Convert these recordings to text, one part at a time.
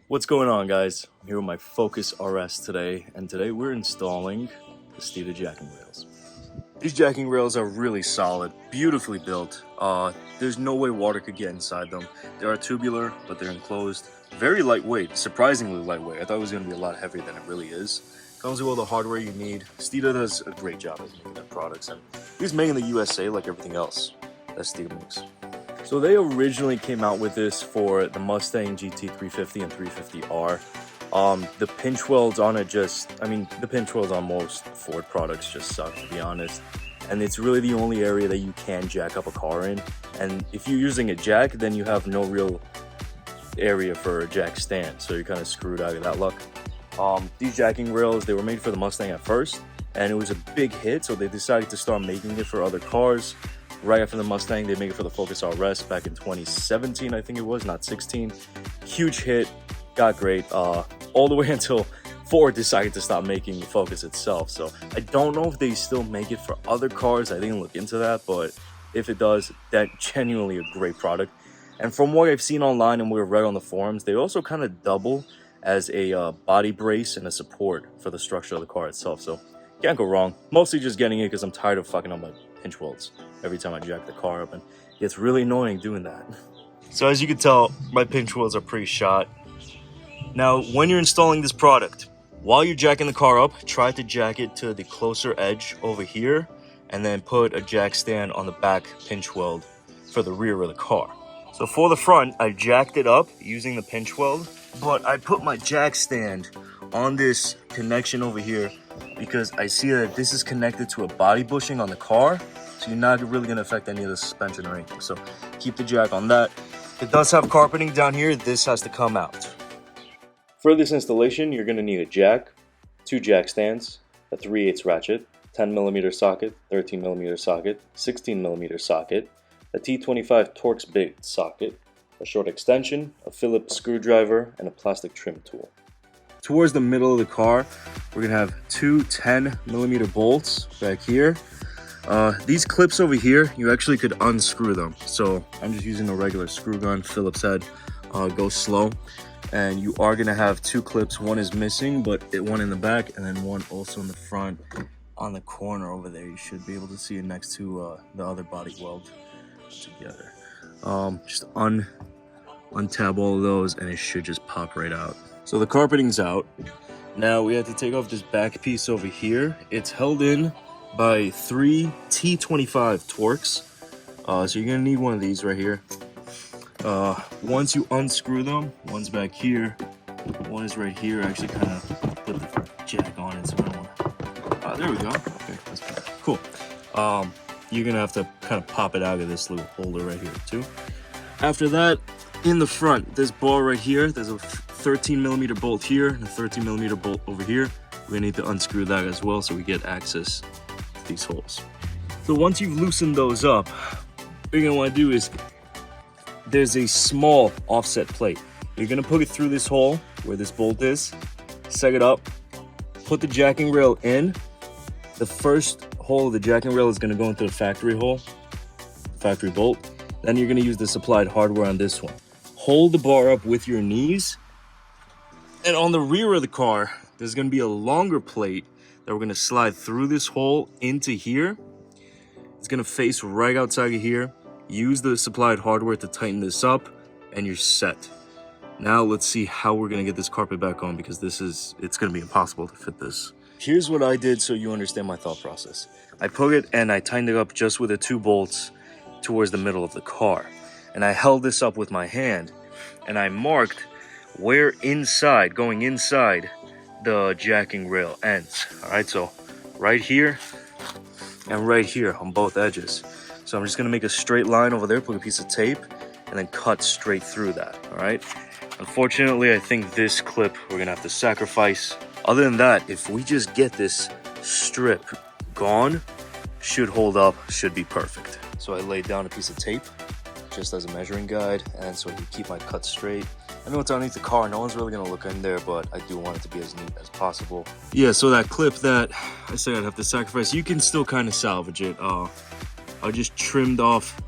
What's going on, guys? I'm here with my Focus RS today, and today we're installing the Steeda jacking rails. These jacking rails are really solid, beautifully built. There's no way water could get inside them. They are tubular, but they're enclosed. Very lightweight, surprisingly lightweight. I thought it was going to be a lot heavier than it really is. Comes with all the hardware you need. Steeda does a great job of making their products, and he's made in the USA like everything else that Steeda makes. So they originally came out with this for the Mustang GT350 and 350R. The pinch welds on it the pinch welds on most Ford products just suck, to be honest. And it's really the only area that you can jack up a car in. And if you're using a jack, then you have no real area for a jack stand. So you're kind of screwed out of that luck. These jacking rails, they were made for the Mustang at first, and it was a big hit. So they decided to start making it for other cars. Right after the Mustang, they made it for the Focus RS back in 2017, I think it was, not 16. Huge hit, got great, all the way until Ford decided to stop making the Focus itself. So I don't know if they still make it for other cars. I didn't look into that, but if it does, that's genuinely a great product. And from what I've seen online and what I've read on the forums, they also kind of double as a body brace and a support for the structure of the car itself. So can't go wrong. Mostly just getting it because I'm tired of fucking up my pinch welds every time I jack the car up, and it's really annoying doing that. So as you can tell, my pinch welds are pretty shot. Now, when you're installing this product, while you're jacking the car up, try to jack it to the closer edge over here, and then put a jack stand on the back pinch weld for the rear of the car. So for the front, I jacked it up using the pinch weld, but I put my jack stand on this connection over here because I see that this is connected to a body bushing on the car, so you're not really going to affect any of the suspension or anything. So keep the jack on that. It does have carpeting down here. This has to come out. For this installation, you're going to need a jack, 2 jack stands, a 3/8 ratchet, 10mm socket, 13mm socket, 16mm socket, a T25 Torx big socket, a short extension, a Phillips screwdriver, and a plastic trim tool. Towards the middle of the car, we're going to have 2 10mm bolts back here. These clips over here, you actually could unscrew them. So I'm just using a regular screw gun, Phillips head, go slow. And you are gonna have 2 clips. One is missing, but one in the back, and then one also in the front on the corner over there. You should be able to see it next to the other body weld together. Just untab all of those, and it should just pop right out. So the carpeting's out. Now we have to take off this back piece over here. It's held in by 3 T25 Torx. So you're gonna need one of these right here. Once you unscrew them, one's back here, one is right here. I actually kind of put the jack on it, so I don't want. There we go. Okay, that's cool. You're gonna have to kind of pop it out of this little holder right here too. After that, in the front, this bar right here, there's a 13mm bolt here and a 13mm bolt over here. We're gonna need to unscrew that as well so we get access to these holes. So once you've loosened those up, what you're gonna want to do is, there's a small offset plate. You're gonna put it through this hole where this bolt is, set it up, put the jacking rail in. The first hole of the jacking rail is gonna go into the factory hole, factory bolt. Then you're gonna use the supplied hardware on this one. Hold the bar up with your knees. And on the rear of the car, there's gonna be a longer plate that we're gonna slide through this hole into here. It's gonna face right outside of here. Use the supplied hardware to tighten this up, and you're set. Now let's see how we're gonna get this carpet back on, because it's gonna be impossible to fit this. Here's what I did so you understand my thought process. I put it and I tightened it up just with the 2 bolts towards the middle of the car. And I held this up with my hand, and I marked where going inside the jacking rail ends. All right, so right here and right here on both edges. So I'm just gonna make a straight line over there, put a piece of tape, and then cut straight through that, all right? Unfortunately, I think this clip we're gonna have to sacrifice. Other than that, if we just get this strip gone, should hold up, should be perfect. So I laid down a piece of tape just as a measuring guide, and so I can keep my cut straight. I know it's underneath the car, no one's really gonna look in there, but I do want it to be as neat as possible. Yeah, so that clip that I said I'd have to sacrifice, you can still kind of salvage it. I just trimmed off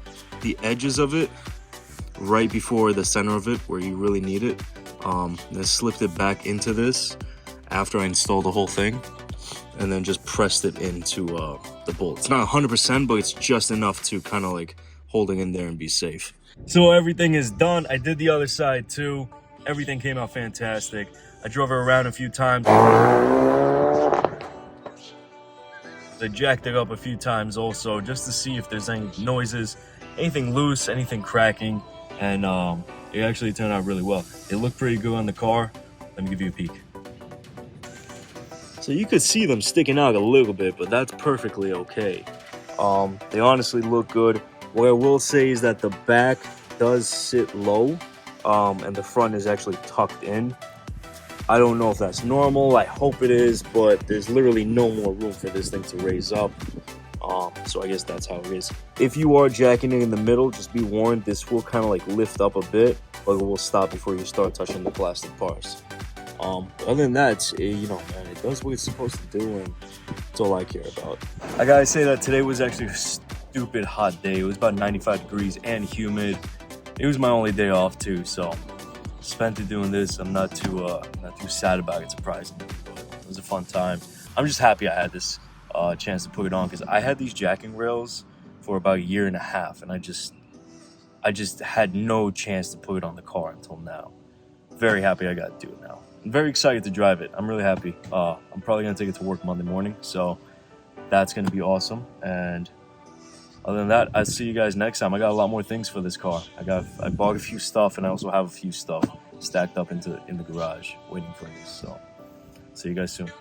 the edges of it right before the center of it where you really need it. Then slipped it back into this after I installed the whole thing, and then just pressed it into the bolt. It's not 100%, but it's just enough to kind of like hold it in there and be safe. So everything is done. I did the other side too. Everything came out fantastic. I drove it around a few times. I jacked it up a few times also, just to see if there's any noises, anything loose, anything cracking, and it actually turned out really well. It looked pretty good on the car. Let me give you a peek. So you could see them sticking out a little bit, but that's perfectly okay. They honestly look good. What I will say is that the back does sit low, and the front is actually tucked in. I don't know if that's normal. I hope it is, but there's literally no more room for this thing to raise up. So I guess that's how it is. If you are jacking it in the middle, just be warned, this will kind of like lift up a bit, but it will stop before you start touching the plastic parts. Other than that, you know, man, it does what it's supposed to do, and that's all I care about. I gotta say that today was actually a stupid hot day. It was about 95 degrees and humid. It was my only day off too, so spent it doing this. I'm not too sad about it, surprisingly, but it was a fun time. I'm just happy I had this chance to put it on, because I had these jacking rails for about a year and a half, and I just had no chance to put it on the car until now. Very happy I got to do it now. I'm very excited to drive it. I'm really happy. I'm probably gonna take it to work Monday morning, so that's gonna be awesome. And other than that, I'll see you guys next time. I got a lot more things for this car. I bought a few stuff, and I also have a few stuff stacked up in the garage waiting for this. So see you guys soon.